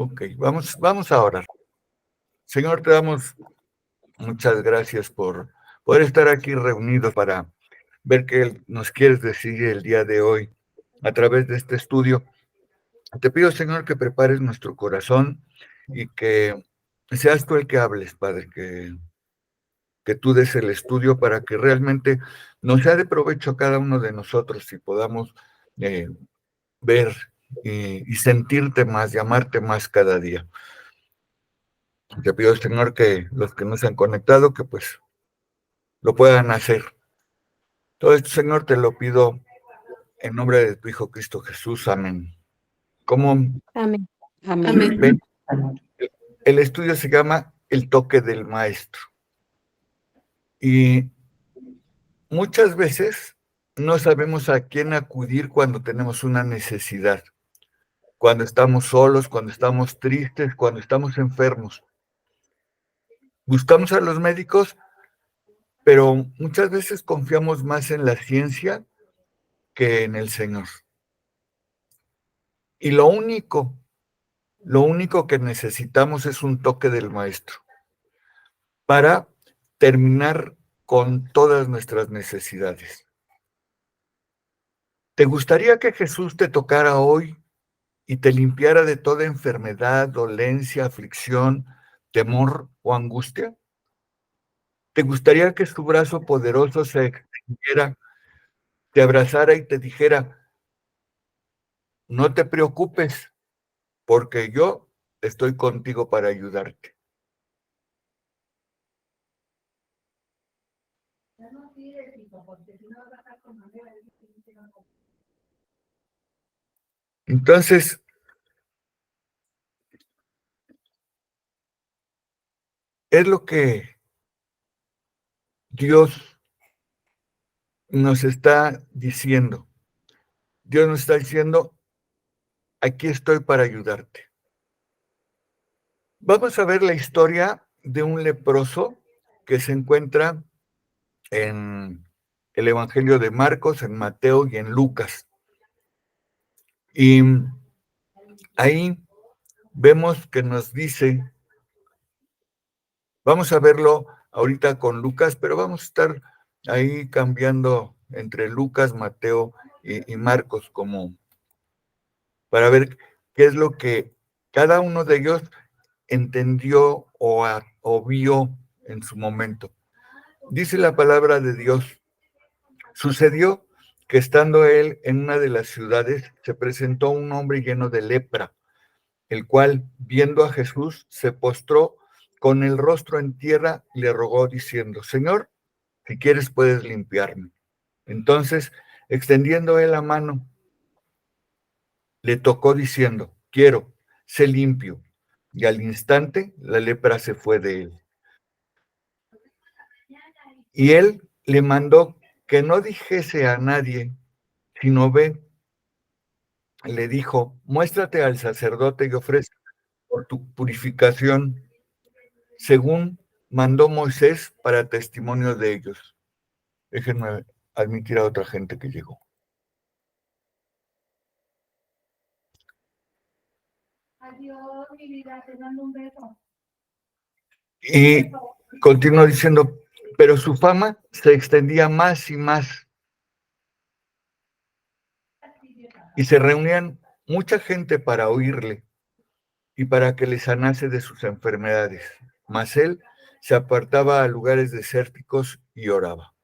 Ok, vamos a orar. Señor, te damos muchas gracias por poder estar aquí reunidos para ver qué nos quieres decir el día de hoy a través de este estudio. Te pido, Señor, que prepares nuestro corazón y que seas tú el que hables, Padre, que tú des el estudio para que realmente nos sea de provecho a cada uno de nosotros y podamos eh, ver y sentirte más, llamarte más cada día. Te pido, Señor, que los que no se han conectado, que pues lo puedan hacer. Todo esto, Señor, te lo pido en nombre de tu Hijo Cristo Jesús. Amén. Como Amén. Amén. ven, el estudio se llama El toque del maestro. Y muchas veces no sabemos a quién acudir cuando tenemos una necesidad, cuando estamos solos, cuando estamos tristes, cuando estamos enfermos. Buscamos a los médicos, pero muchas veces confiamos más en la ciencia que en el Señor. Y lo único que necesitamos es un toque del maestro para terminar con todas nuestras necesidades. ¿Te gustaría que Jesús te tocara hoy y te limpiara de toda enfermedad, dolencia, aflicción, temor o angustia? ¿Te gustaría que su brazo poderoso se extendiera, te abrazara y te dijera, no te preocupes, porque yo estoy contigo para ayudarte? Entonces, es lo que Dios nos está diciendo. Dios nos está diciendo, aquí estoy para ayudarte. Vamos a ver la historia de un leproso que se encuentra en el Evangelio de Marcos, en Mateo y en Lucas. Y ahí vemos que nos dice, vamos a verlo ahorita con Lucas, pero vamos a estar ahí cambiando entre Lucas, Mateo y Marcos como para ver qué es lo que cada uno de ellos entendió o vio en su momento. Dice la palabra de Dios, sucedió que estando él en una de las ciudades, se presentó un hombre lleno de lepra, el cual, viendo a Jesús, se postró con el rostro en tierra y le rogó diciendo, Señor, si quieres puedes limpiarme. Entonces, extendiendo él la mano, le tocó diciendo, quiero, sé limpio. Y al instante la lepra se fue de él. Y él le mandó que no dijese a nadie, sino ve, le dijo, muéstrate al sacerdote y ofrece por tu purificación, según mandó Moisés para testimonio de ellos. Déjenme admitir a otra gente que llegó. Adiós, mi vida, te mando un beso. Y continuó diciendo, pero su fama se extendía más y más. Y se reunían mucha gente para oírle y para que le sanase de sus enfermedades. Mas él se apartaba a lugares desérticos y oraba.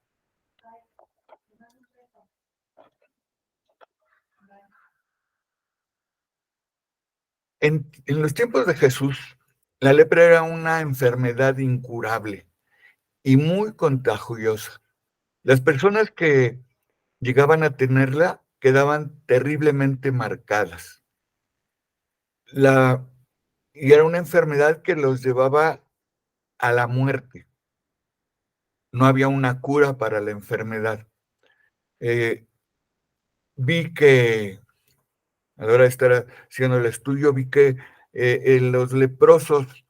En los tiempos de Jesús, la lepra era una enfermedad incurable y muy contagiosa. Las personas que llegaban a tenerla quedaban terriblemente marcadas. Y era una enfermedad que los llevaba a la muerte. No había una cura para la enfermedad. Vi que, a la hora de estar haciendo el estudio, vi que los leprosos,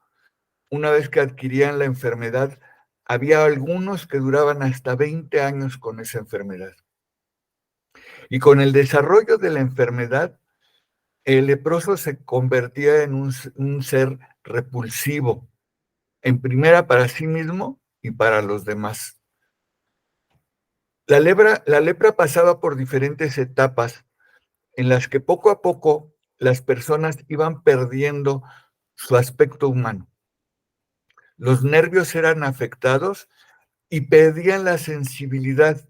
una vez que adquirían la enfermedad, había algunos que duraban hasta 20 años con esa enfermedad. Y con el desarrollo de la enfermedad, el leproso se convertía en un ser repulsivo, en primera para sí mismo y para los demás. La lepra pasaba por diferentes etapas en las que poco a poco las personas iban perdiendo su aspecto humano. Los nervios eran afectados y perdían la sensibilidad.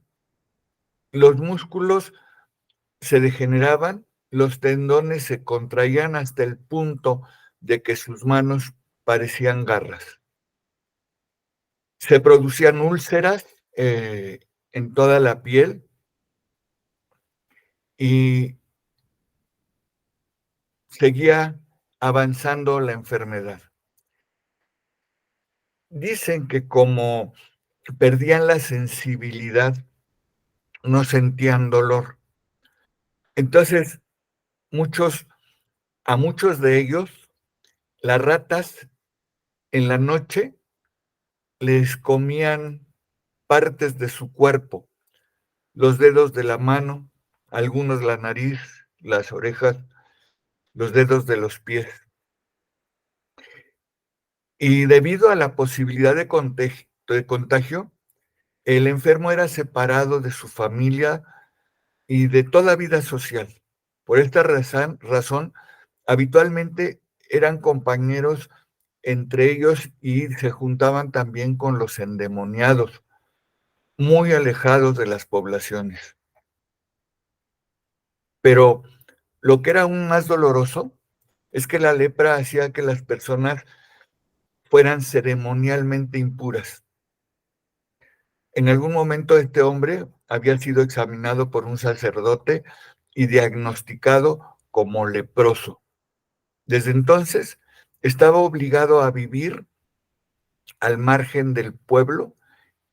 Los músculos se degeneraban, los tendones se contraían hasta el punto de que sus manos parecían garras. Se producían úlceras en toda la piel y seguía avanzando la enfermedad. Dicen que como perdían la sensibilidad, no sentían dolor. Entonces, a muchos de ellos, las ratas en la noche les comían partes de su cuerpo, los dedos de la mano, algunos la nariz, las orejas, los dedos de los pies. Y debido a la posibilidad de contagio, el enfermo era separado de su familia y de toda vida social. Por esta razón, habitualmente eran compañeros entre ellos y se juntaban también con los endemoniados, muy alejados de las poblaciones. Pero lo que era aún más doloroso es que la lepra hacía que las personas fueran ceremonialmente impuras. En algún momento este hombre había sido examinado por un sacerdote y diagnosticado como leproso. Desde entonces estaba obligado a vivir al margen del pueblo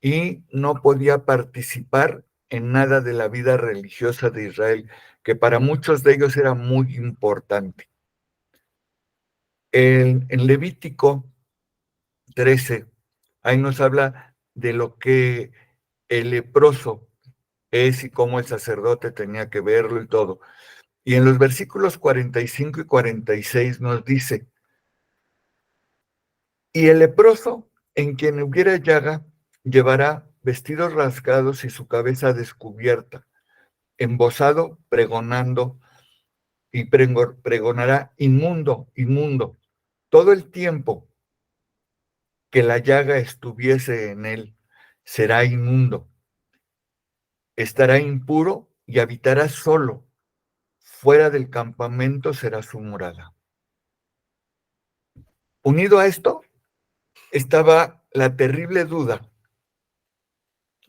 y no podía participar en nada de la vida religiosa de Israel, que para muchos de ellos era muy importante. En Levítico 13, ahí nos habla de lo que el leproso es y cómo el sacerdote tenía que verlo y todo. Y en los versículos 45 y 46 nos dice, y el leproso en quien hubiera llaga llevará vestidos rasgados y su cabeza descubierta, embozado, pregonando, y pregonará inmundo, inmundo, todo el tiempo que la llaga estuviese en él, será inmundo, estará impuro y habitará solo, fuera del campamento será su morada. Unido a esto estaba la terrible duda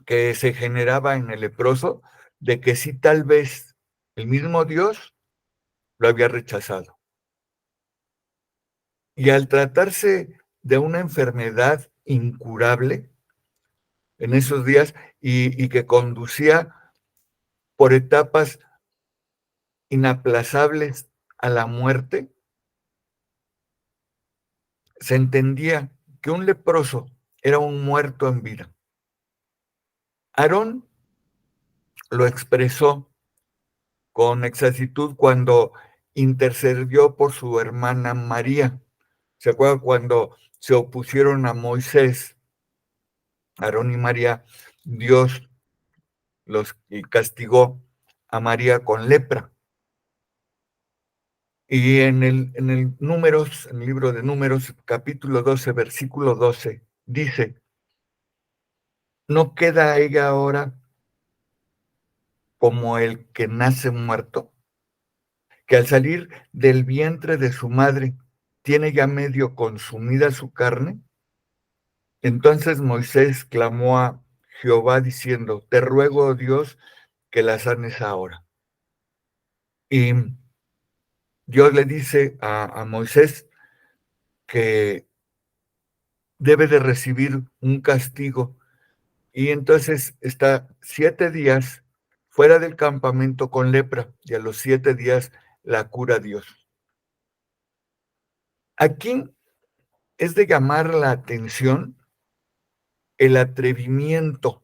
que se generaba en el leproso de que si tal vez el mismo Dios lo había rechazado. Y al tratarse de una enfermedad incurable en esos días y que conducía por etapas inaplazables a la muerte, se entendía que un leproso era un muerto en vida. Aarón lo expresó con exactitud cuando intercedió por su hermana María. ¿Se acuerdan cuando se opusieron a Moisés, Aarón y María? Dios los castigó a María con lepra. Y en el Números, en el libro de Números, capítulo 12, versículo 12, dice, ¿no queda ella ahora como el que nace muerto? Que al salir del vientre de su madre tiene ya medio consumida su carne. Entonces Moisés clamó a Jehová diciendo, te ruego, oh Dios, que la sanes ahora. Y Dios le dice a Moisés que debe de recibir un castigo. Y entonces está 7 días fuera del campamento con lepra y a los 7 días la cura Dios. Aquí es de llamar la atención el atrevimiento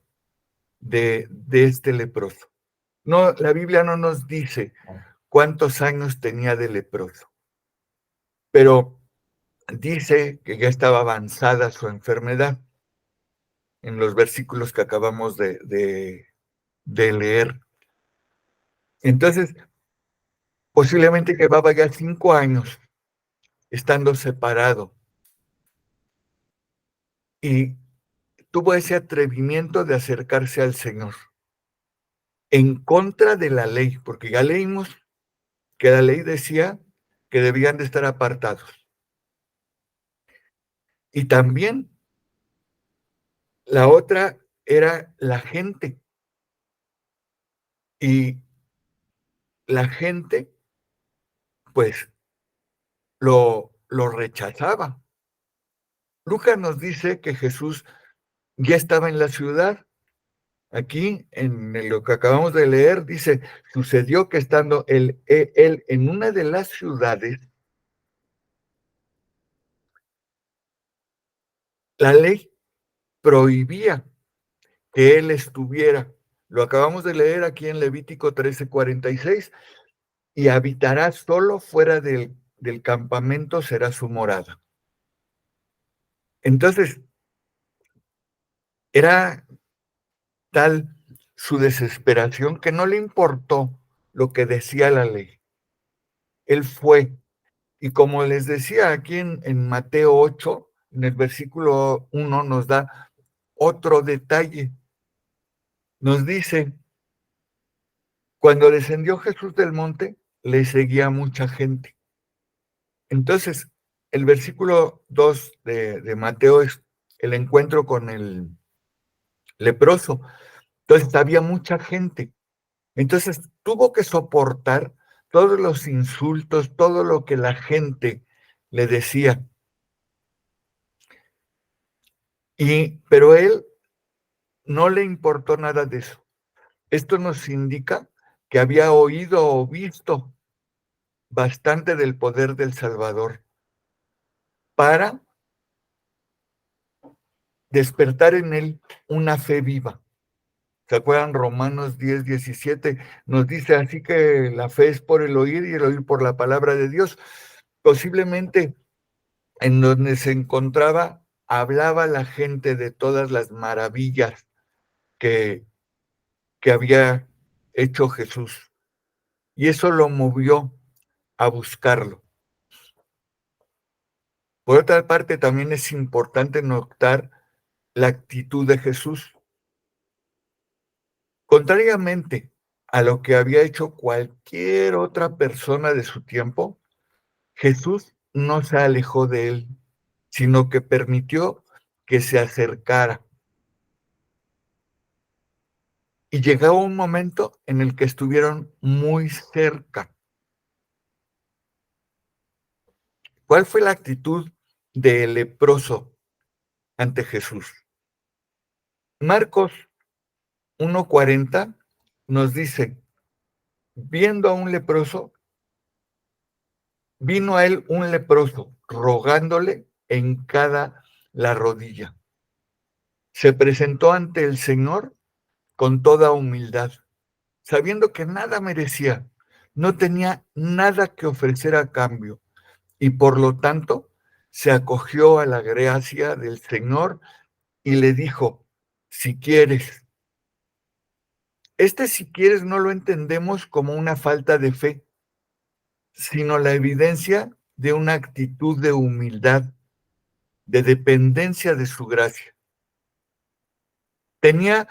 de este leproso. No, la Biblia no nos dice cuántos años tenía de leproso, pero dice que ya estaba avanzada su enfermedad en los versículos que acabamos de leer. Entonces, posiblemente llevaba ya 5 años estando separado y tuvo ese atrevimiento de acercarse al Señor en contra de la ley, porque ya leímos que la ley decía que debían de estar apartados. Y también la otra era la gente, y la gente, pues, lo rechazaba. Lucas nos dice que Jesús ya estaba en la ciudad. Aquí, lo que acabamos de leer, dice, sucedió que estando él en una de las ciudades, la ley prohibía que él estuviera. Lo acabamos de leer aquí en Levítico 13:46, y habitará solo fuera del campamento, será su morada. Entonces, era tal su desesperación que no le importó lo que decía la ley. Él fue. Y como les decía aquí en Mateo 8, en el versículo 1, nos da otro detalle. Nos dice, cuando descendió Jesús del monte, le seguía mucha gente. Entonces, el versículo 2 de Mateo es el encuentro con el leproso. Entonces, había mucha gente. Entonces, tuvo que soportar todos los insultos, todo lo que la gente le decía. Pero él no le importó nada de eso. Esto nos indica que había oído o visto bastante del poder del Salvador para despertar en él una fe viva. ¿Se acuerdan? Romanos 10:17 nos dice, así que la fe es por el oír y el oír por la palabra de Dios. Posiblemente en donde se encontraba, hablaba la gente de todas las maravillas que había hecho Jesús. Y eso lo movió a buscarlo. Por otra parte, también es importante notar la actitud de Jesús. Contrariamente a lo que había hecho cualquier otra persona de su tiempo, Jesús no se alejó de él, sino que permitió que se acercara. Y llegó un momento en el que estuvieron muy cerca. ¿Cuál fue la actitud del leproso ante Jesús? Marcos 1:40 nos dice, viendo a un leproso, vino a él un leproso, rogándole hincada la rodilla. Se presentó ante el Señor con toda humildad, sabiendo que nada merecía, no tenía nada que ofrecer a cambio, y por lo tanto se acogió a la gracia del Señor y le dijo, si quieres. Si quieres no lo entendemos como una falta de fe, sino la evidencia de una actitud de humildad, de dependencia de su gracia. Tenía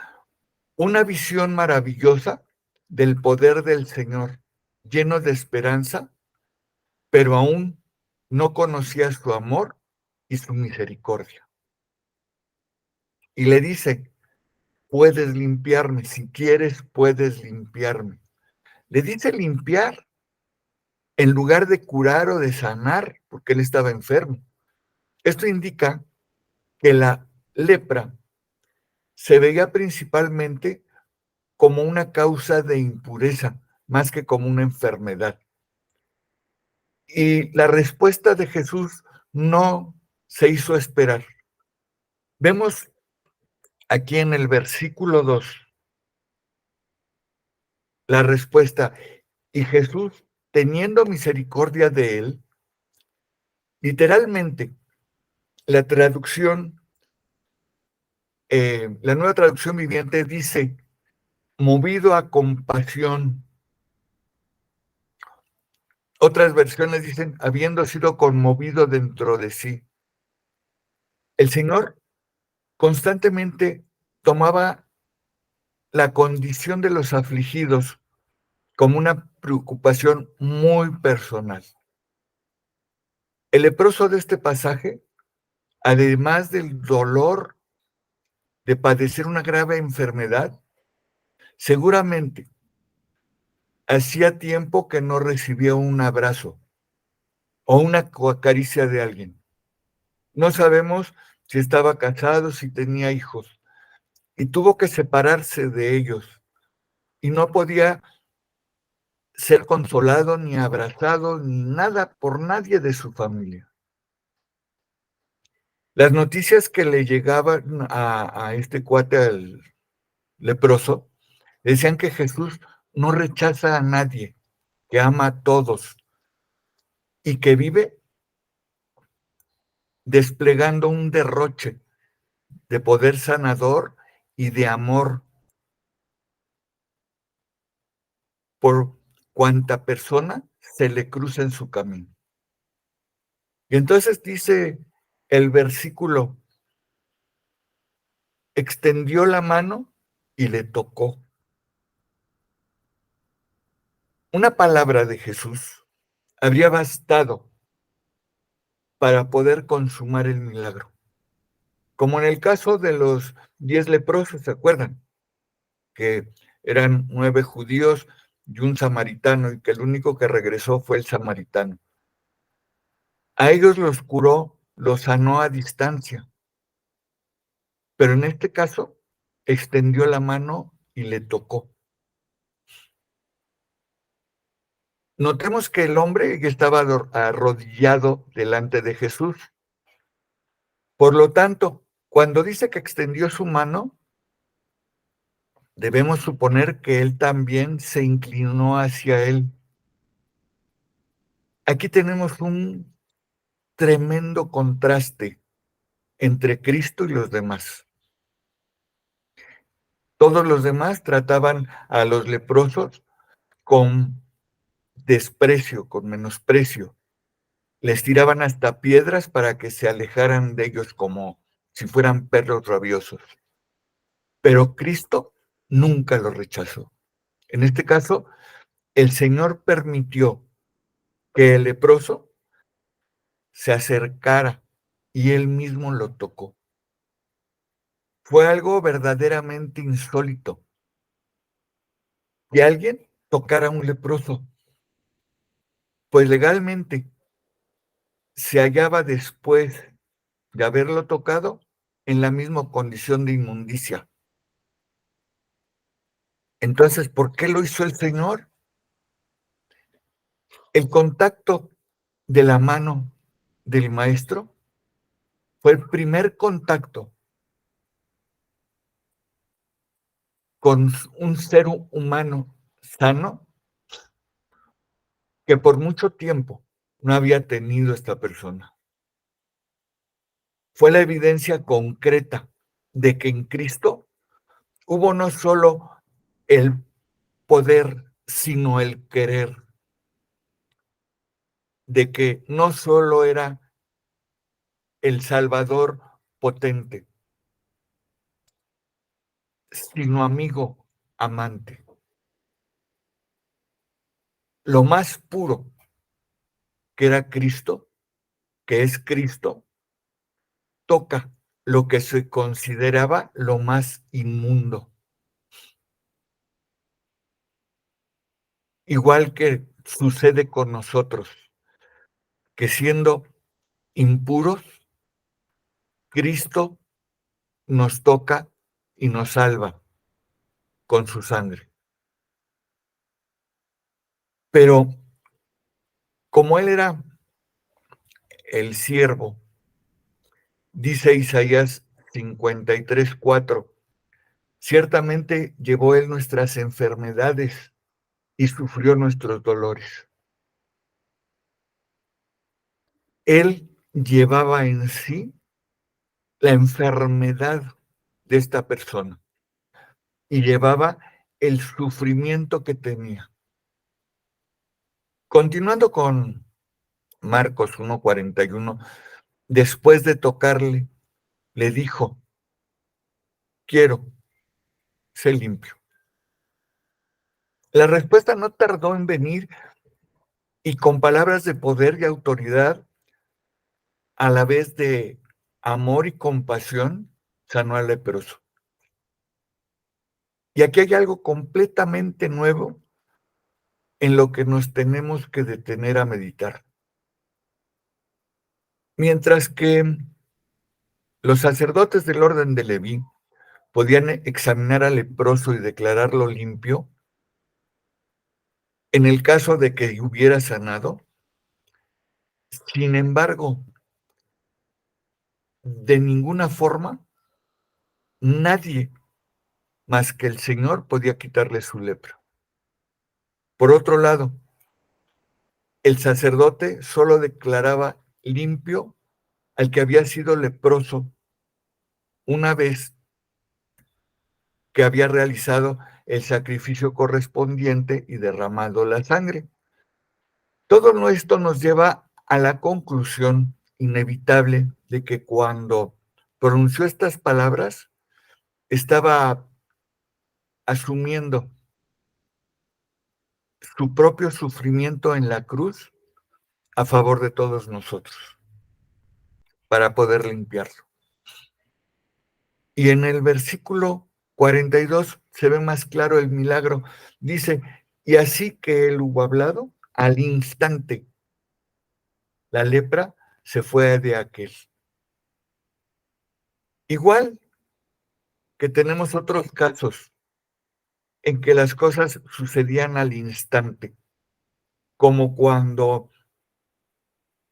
una visión maravillosa del poder del Señor, lleno de esperanza, pero aún no conocía su amor y su misericordia. Y le dice, puedes limpiarme, si quieres puedes limpiarme. Le dice limpiar en lugar de curar o de sanar, porque él estaba enfermo. Esto indica que la lepra se veía principalmente como una causa de impureza, más que como una enfermedad. Y la respuesta de Jesús no se hizo esperar. Vemos aquí en el versículo 2 la respuesta, y Jesús teniendo misericordia de él, literalmente, la traducción, la Nueva Traducción Viviente dice, movido a compasión. Otras versiones dicen, habiendo sido conmovido dentro de sí. El Señor constantemente tomaba la condición de los afligidos como una preocupación muy personal. El leproso de este pasaje, además del dolor de padecer una grave enfermedad, seguramente hacía tiempo que no recibía un abrazo o una caricia de alguien. No sabemos si estaba casado, si tenía hijos, y tuvo que separarse de ellos, y no podía ser consolado, ni abrazado, ni nada por nadie de su familia. Las noticias que le llegaban a este cuate, al leproso, decían que Jesús no rechaza a nadie, que ama a todos y que vive desplegando un derroche de poder sanador y de amor por cuanta persona se le cruza en su camino. Y entonces dice el versículo, extendió la mano y le tocó. Una palabra de Jesús habría bastado para poder consumar el milagro. Como en el caso de los 10 leprosos, ¿se acuerdan? Que eran 9 judíos y un samaritano, y que el único que regresó fue el samaritano. A ellos los curó, los sanó a distancia, pero en este caso extendió la mano y le tocó. Notemos que el hombre estaba arrodillado delante de Jesús. Por lo tanto, cuando dice que extendió su mano, debemos suponer que él también se inclinó hacia él. Aquí tenemos un tremendo contraste entre Cristo y los demás. Todos los demás trataban a los leprosos con desprecio, con menosprecio. Les tiraban hasta piedras para que se alejaran de ellos como si fueran perros rabiosos. Pero Cristo nunca los rechazó. En este caso, el Señor permitió que el leproso se acercara y él mismo lo tocó. Fue algo verdaderamente insólito que alguien tocara a un leproso, pues legalmente se hallaba después de haberlo tocado en la misma condición de inmundicia. Entonces, ¿por qué lo hizo el Señor? El contacto de la mano del maestro fue el primer contacto con un ser humano sano que por mucho tiempo no había tenido esta persona. Fue la evidencia concreta de que en Cristo hubo no solo el poder, sino el querer, de que no solo era el Salvador potente, sino amigo, amante. Lo más puro que era Cristo, que es Cristo, toca lo que se consideraba lo más inmundo. Igual que sucede con nosotros, que siendo impuros, Cristo nos toca y nos salva con su sangre. Pero como Él era el siervo, dice Isaías 53:4, ciertamente llevó Él nuestras enfermedades y sufrió nuestros dolores. Él llevaba en sí la enfermedad de esta persona y llevaba el sufrimiento que tenía. Continuando con Marcos 1:41, después de tocarle, le dijo: quiero, sé limpio. La respuesta no tardó en venir y con palabras de poder y autoridad, a la vez de amor y compasión, sanó al leproso. Y aquí hay algo completamente nuevo en lo que nos tenemos que detener a meditar. Mientras que los sacerdotes del orden de Leví podían examinar al leproso y declararlo limpio, en el caso de que hubiera sanado, sin embargo, de ninguna forma, nadie más que el Señor podía quitarle su lepra. Por otro lado, el sacerdote solo declaraba limpio al que había sido leproso una vez que había realizado el sacrificio correspondiente y derramado la sangre. Todo esto nos lleva a la conclusión inevitable de que cuando pronunció estas palabras, estaba asumiendo su propio sufrimiento en la cruz a favor de todos nosotros, para poder limpiarlo. Y en el versículo 42 se ve más claro el milagro. Dice, y así que él hubo hablado, al instante la lepra se fue de aquel. Igual que tenemos otros casos en que las cosas sucedían al instante, como cuando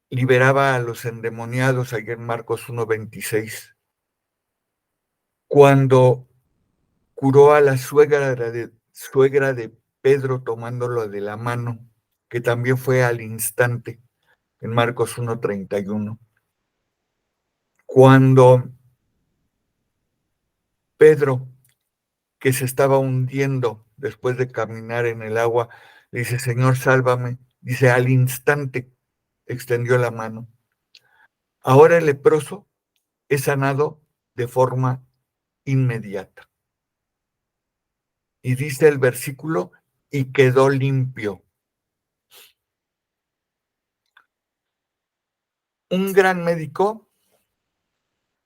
liberaba a los endemoniados allá en Marcos 1:26, cuando curó a la suegra de Pedro tomándolo de la mano, que también fue al instante, en Marcos 1:31. Cuando Pedro, que se estaba hundiendo después de caminar en el agua, le dice, Señor, sálvame. Dice, al instante extendió la mano. Ahora el leproso es sanado de forma inmediata. Y dice el versículo, y quedó limpio. Un gran médico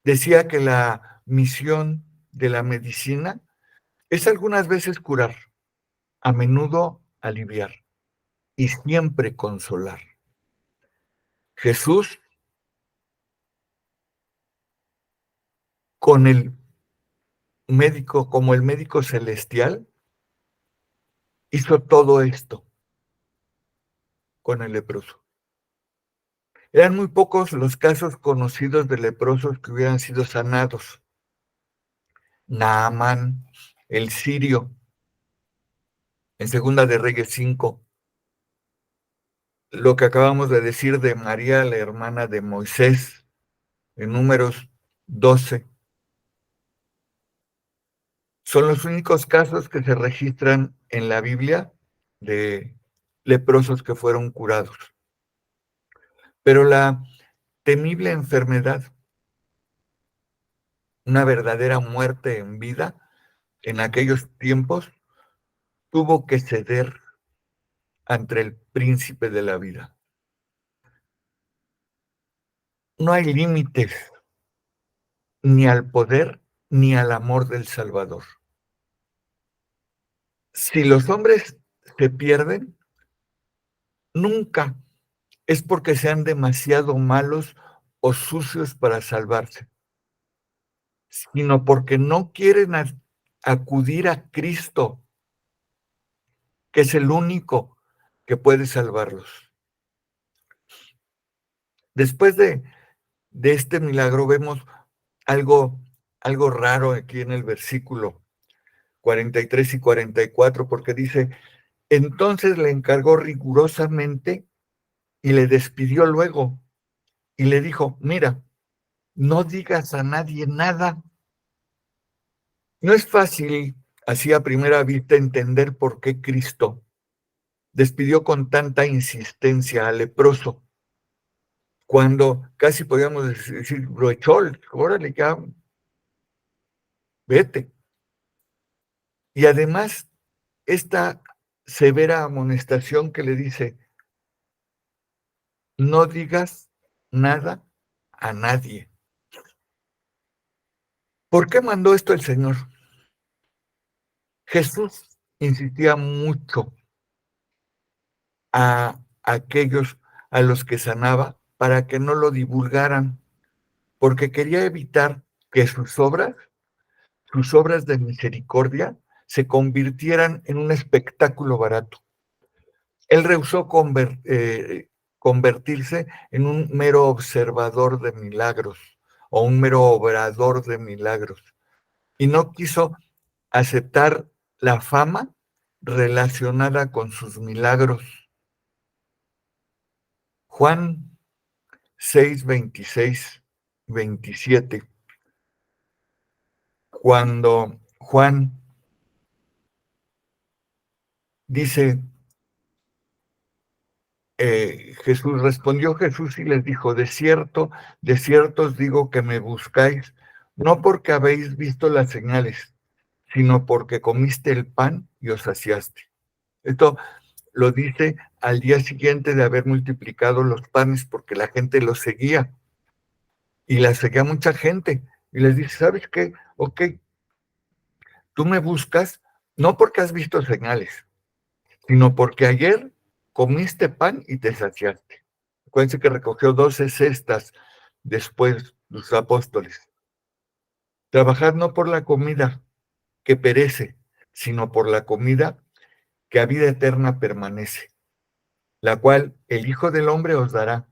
decía que la misión de la medicina es algunas veces curar, a menudo aliviar y siempre consolar. Jesús, con el médico, como el médico celestial, hizo todo esto con el leproso. Eran muy pocos los casos conocidos de leprosos que hubieran sido sanados. Naamán, el sirio, en Segunda de Reyes 5, lo que acabamos de decir de María, la hermana de Moisés, en Números 12, son los únicos casos que se registran en la Biblia de leprosos que fueron curados. Pero la temible enfermedad, una verdadera muerte en vida, en aquellos tiempos, tuvo que ceder ante el príncipe de la vida. No hay límites ni al poder ni al amor del Salvador. Si los hombres se pierden, nunca es porque sean demasiado malos o sucios para salvarse, sino porque no quieren acudir a Cristo, que es el único que puede salvarlos. Después de este milagro vemos algo, algo raro aquí en el versículo 43 y 44, porque dice, entonces le encargó rigurosamente y le despidió luego, y le dijo, mira, no digas a nadie nada. No es fácil, así a primera vista, entender por qué Cristo despidió con tanta insistencia al leproso, cuando casi podíamos decir, lo echó, órale, ya, vete. Y además, esta severa amonestación que le dice, no digas nada a nadie. ¿Por qué mandó esto el Señor? Jesús insistía mucho a aquellos a los que sanaba para que no lo divulgaran, porque quería evitar que sus obras de misericordia, se convirtieran en un espectáculo barato. Él rehusó convertirse en un mero observador de milagros o un mero obrador de milagros, y no quiso aceptar la fama relacionada con sus milagros. Juan 6, 26, 27, cuando Juan dice, respondió Jesús y les dijo, de cierto os digo que me buscáis, no porque habéis visto las señales, sino porque comiste el pan y os saciaste. Esto lo dice al día siguiente de haber multiplicado los panes, porque la gente los seguía, y la seguía mucha gente, y les dice, ¿sabes qué? Ok, tú me buscas no porque has visto señales, sino porque ayer comiste pan y te saciaste. Acuérdense que recogió 12 cestas después los apóstoles. Trabajad no por la comida que perece, sino por la comida que a vida eterna permanece, la cual el Hijo del Hombre os dará,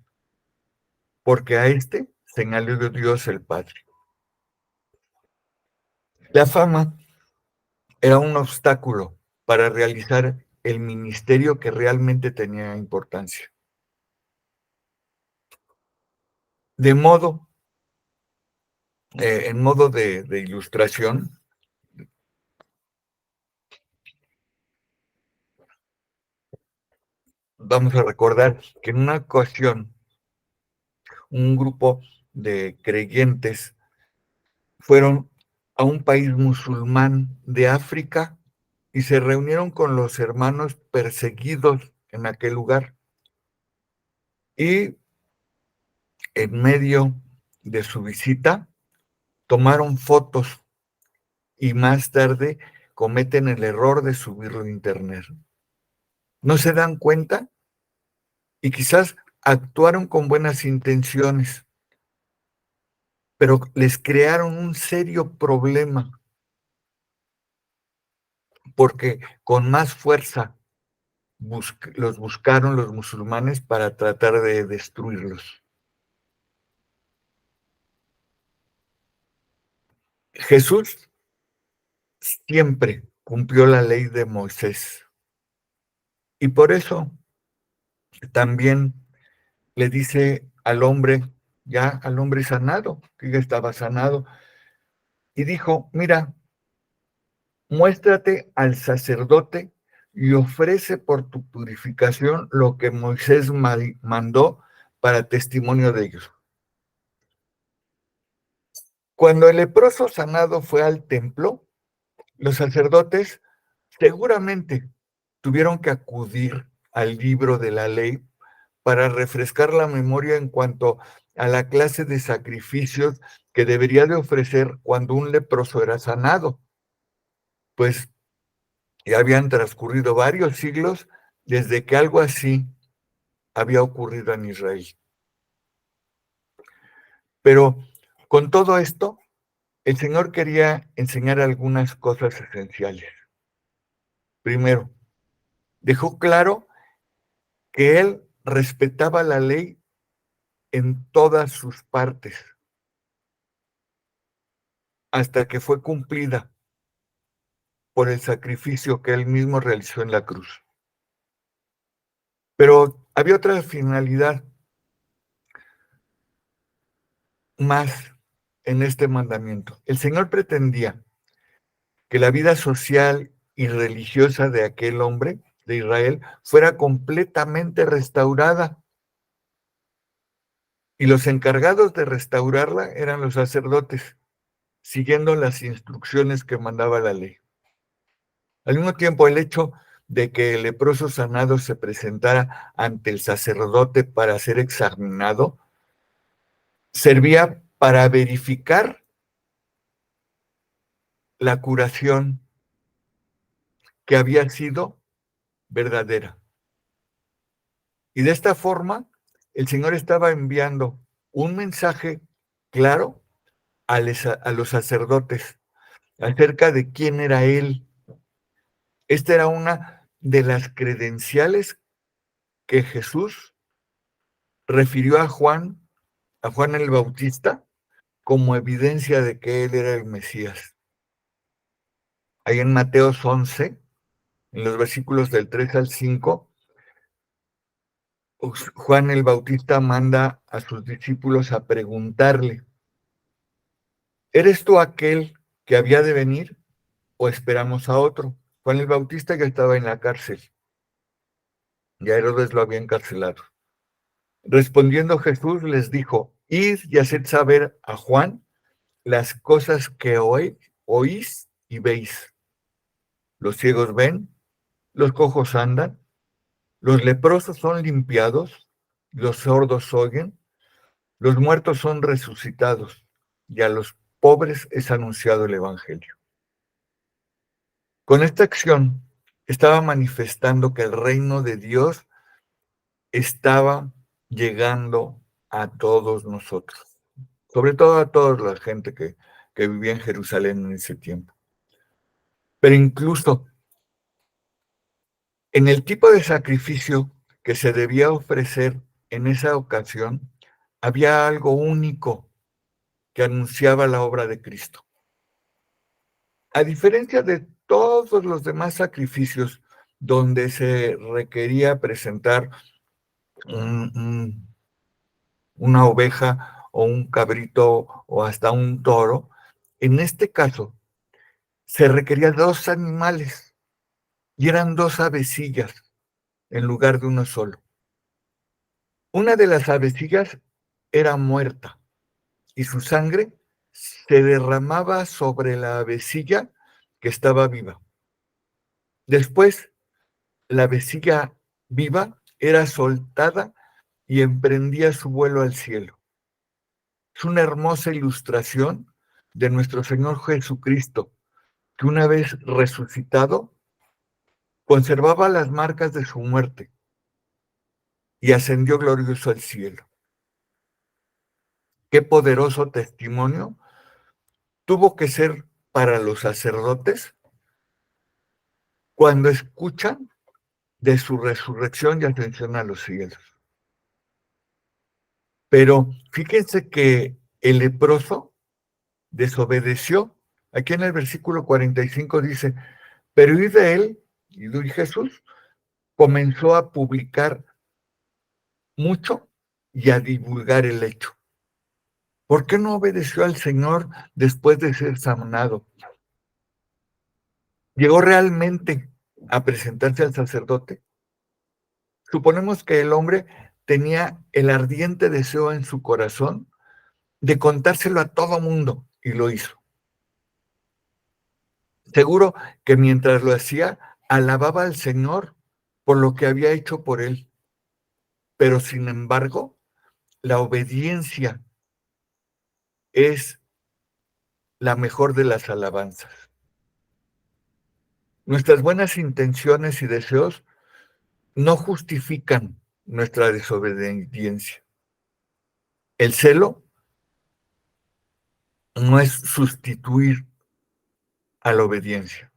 porque a este señaló de Dios el Padre. La fama era un obstáculo para realizar el ministerio que realmente tenía importancia. De modo, en modo de ilustración, vamos a recordar que en una ocasión un grupo de creyentes fueron a un país musulmán de África y se reunieron con los hermanos perseguidos en aquel lugar. Y en medio de su visita tomaron fotos y más tarde cometen el error de subirlo a internet. No se dan cuenta y quizás actuaron con buenas intenciones, pero les crearon un serio problema porque con más fuerza los buscaron los musulmanes para tratar de destruirlos. Jesús siempre cumplió la ley de Moisés y por eso también le dice al hombre, ya al hombre sanado, que ya estaba sanado, y dijo, mira, muéstrate al sacerdote y ofrece por tu purificación lo que Moisés mandó para testimonio de ellos. Cuando el leproso sanado fue al templo, los sacerdotes seguramente tuvieron que acudir al libro de la ley para refrescar la memoria en cuanto a la clase de sacrificios que debería de ofrecer cuando un leproso era sanado, pues ya habían transcurrido varios siglos desde que algo así había ocurrido en Israel. Pero con todo esto, el Señor quería enseñar algunas cosas esenciales. Primero, dejó claro que Él respetaba la ley en todas sus partes, hasta que fue cumplida por el sacrificio que Él mismo realizó en la cruz. Pero había otra finalidad. más en este mandamiento. El Señor pretendía que la vida social y religiosa de aquel hombre, de Israel, fuera completamente restaurada. Y los encargados de restaurarla eran los sacerdotes, siguiendo las instrucciones que mandaba la ley. Al mismo tiempo, el hecho de que el leproso sanado se presentara ante el sacerdote para ser examinado servía para verificar la curación que había sido verdadera. Y de esta forma, el Señor estaba enviando un mensaje claro a los sacerdotes acerca de quién era Él. Esta era una de las credenciales que Jesús refirió a Juan el Bautista, como evidencia de que Él era el Mesías. Ahí en Mateo 11, en los versículos del 3 al 5, Juan el Bautista manda a sus discípulos a preguntarle: ¿eres tú aquel que había de venir o esperamos a otro? Juan el Bautista ya estaba en la cárcel, ya Herodes lo había encarcelado. Respondiendo Jesús les dijo: id y haced saber a Juan las cosas que oís y veis. Los ciegos ven, los cojos andan, los leprosos son limpiados, los sordos oyen, los muertos son resucitados, y a los pobres es anunciado el Evangelio. Con esta acción estaba manifestando que el reino de Dios estaba llegando a todos nosotros, sobre todo a toda la gente que vivía en Jerusalén en ese tiempo. Pero incluso en el tipo de sacrificio que se debía ofrecer en esa ocasión, había algo único que anunciaba la obra de Cristo. A diferencia de todos los demás sacrificios donde se requería presentar una oveja o un cabrito o hasta un toro, en este caso se requerían 2 animales y eran 2 avecillas en lugar de uno solo. Una de las avecillas era muerta y su sangre se derramaba sobre la avecilla que estaba viva. Después, la avecilla viva era soltada y emprendía su vuelo al cielo. Es una hermosa ilustración de nuestro Señor Jesucristo, que una vez resucitado, conservaba las marcas de su muerte y ascendió glorioso al cielo. Qué poderoso testimonio tuvo que ser para los sacerdotes cuando escuchan de su resurrección y ascensión a los cielos. Pero fíjense que el leproso desobedeció. Aquí en el versículo 45 dice: pero y de él, y Jesús, comenzó a publicar mucho y a divulgar el hecho. ¿Por qué no obedeció al Señor después de ser sanado? ¿Llegó realmente a presentarse al sacerdote? Suponemos que el hombre tenía el ardiente deseo en su corazón de contárselo a todo mundo y lo hizo. Seguro que mientras lo hacía, alababa al Señor por lo que había hecho por él. Pero sin embargo, la obediencia es la mejor de las alabanzas. Nuestras buenas intenciones y deseos no justifican nuestra desobediencia. El celo no es sustituir a la obediencia.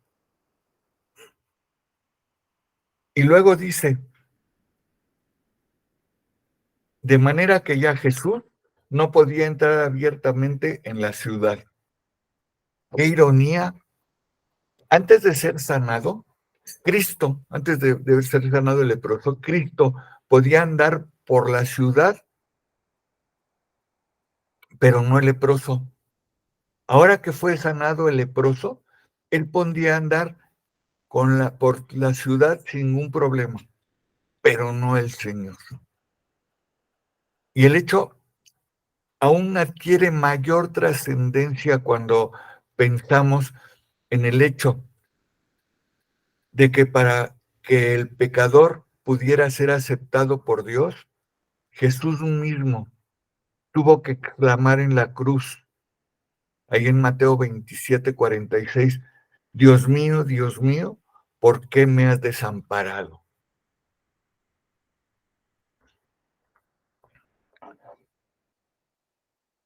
Y luego dice: de manera que ya Jesús no podía entrar abiertamente en la ciudad. Qué ironía. Antes de ser sanado, Cristo, antes de ser sanado el leproso, Cristo podía andar por la ciudad pero no el leproso. Ahora que fue sanado el leproso, él podía andar por la ciudad sin ningún problema, pero no el Señor. Y el hecho aún adquiere mayor trascendencia cuando pensamos en el hecho de que para que el pecador pudiera ser aceptado por Dios, Jesús mismo tuvo que clamar en la cruz, ahí en Mateo 27:46, Dios mío, ¿por qué me has desamparado?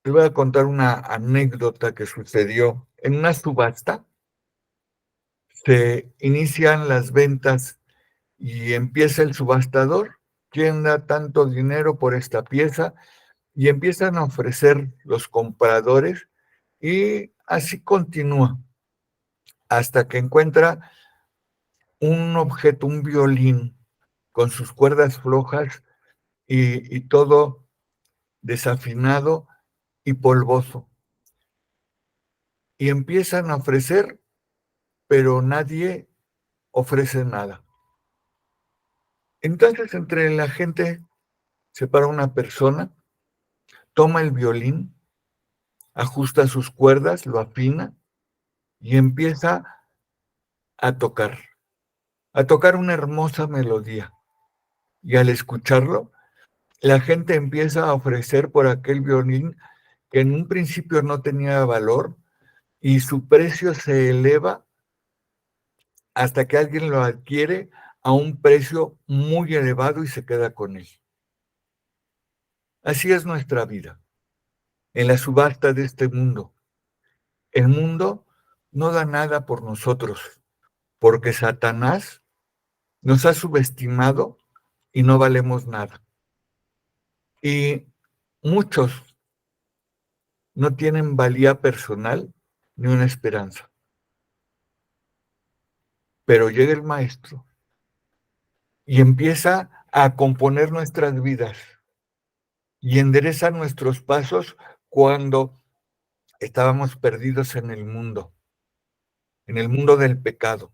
Les voy a contar una anécdota que sucedió en una subasta. Se inician las ventas y empieza el subastador, ¿quién da tanto dinero por esta pieza? Y empiezan a ofrecer los compradores y así continúa hasta que encuentra un objeto, un violín con sus cuerdas flojas y todo desafinado y polvoso. Y empiezan a ofrecer, pero nadie ofrece nada. Entonces entre la gente se para una persona, toma el violín, ajusta sus cuerdas, lo afina y empieza a tocar una hermosa melodía. Y al escucharlo, la gente empieza a ofrecer por aquel violín que en un principio no tenía valor y su precio se eleva hasta que alguien lo adquiere a un precio muy elevado y se queda con él. Así es nuestra vida, en la subasta de este mundo. El mundo no da nada por nosotros, porque Satanás nos ha subestimado y no valemos nada. Y muchos no tienen valía personal ni una esperanza. Pero llega el maestro y empieza a componer nuestras vidas y endereza nuestros pasos cuando estábamos perdidos en el mundo del pecado.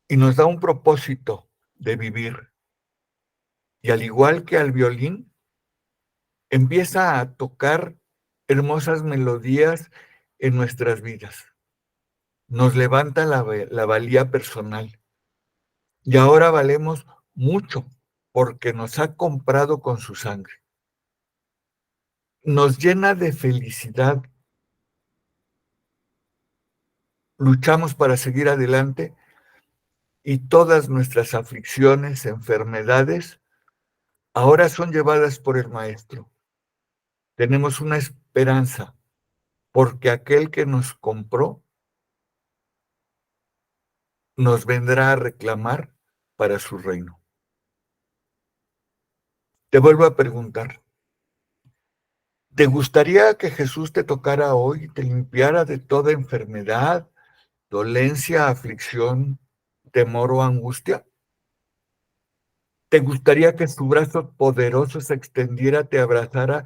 Y nos da un propósito de vivir. Y al igual que al violín, empieza a tocar hermosas melodías en nuestras vidas. Nos levanta la valía personal. Y ahora valemos mucho porque nos ha comprado con su sangre. Nos llena de felicidad. Luchamos para seguir adelante y todas nuestras aflicciones, enfermedades, ahora son llevadas por el Maestro. Tenemos una esperanza porque aquel que nos compró nos vendrá a reclamar para su reino. Te vuelvo a preguntar, ¿te gustaría que Jesús te tocara hoy y te limpiara de toda enfermedad, dolencia, aflicción, temor o angustia? ¿Te gustaría que su brazo poderoso se extendiera, te abrazara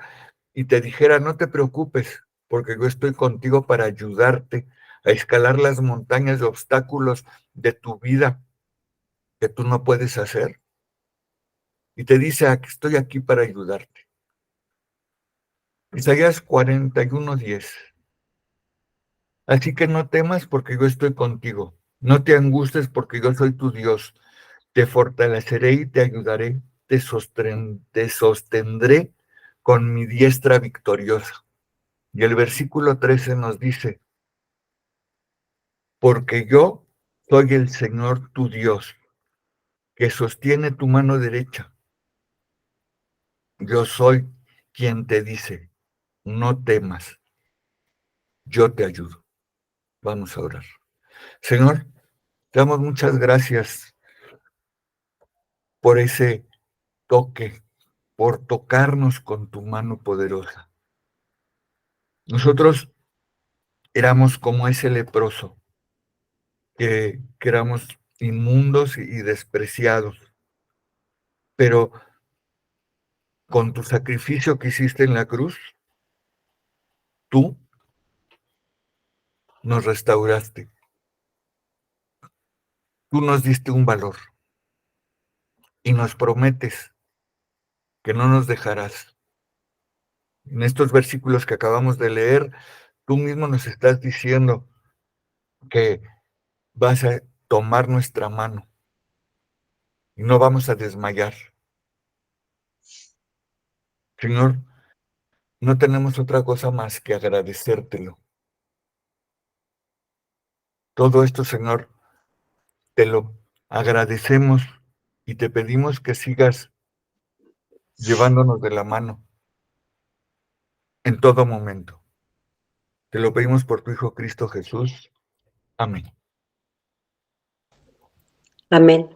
y te dijera, no te preocupes, porque yo estoy contigo para ayudarte a escalar las montañas de obstáculos de tu vida que tú no puedes hacer? Y te dice, aquí estoy aquí para ayudarte. Isaías 41:10. Así que no temas porque yo estoy contigo. No te angusties porque yo soy tu Dios. Te fortaleceré y te ayudaré. Te sostendré con mi diestra victoriosa. Y el versículo 13 nos dice, porque yo soy el Señor tu Dios, que sostiene tu mano derecha. Yo soy quien te dice, no temas, yo te ayudo. Vamos a orar. Señor, te damos muchas gracias por ese toque, por tocarnos con tu mano poderosa. Nosotros éramos como ese leproso, que éramos inmundos y despreciados, pero con tu sacrificio que hiciste en la cruz, tú nos restauraste. Tú nos diste un valor y nos prometes que no nos dejarás. En estos versículos que acabamos de leer, tú mismo nos estás diciendo que vas a tomar nuestra mano y no vamos a desmayar. Señor, no tenemos otra cosa más que agradecértelo. Todo esto, Señor, te lo agradecemos y te pedimos que sigas llevándonos de la mano en todo momento. Te lo pedimos por tu Hijo Cristo Jesús. Amén. Amén.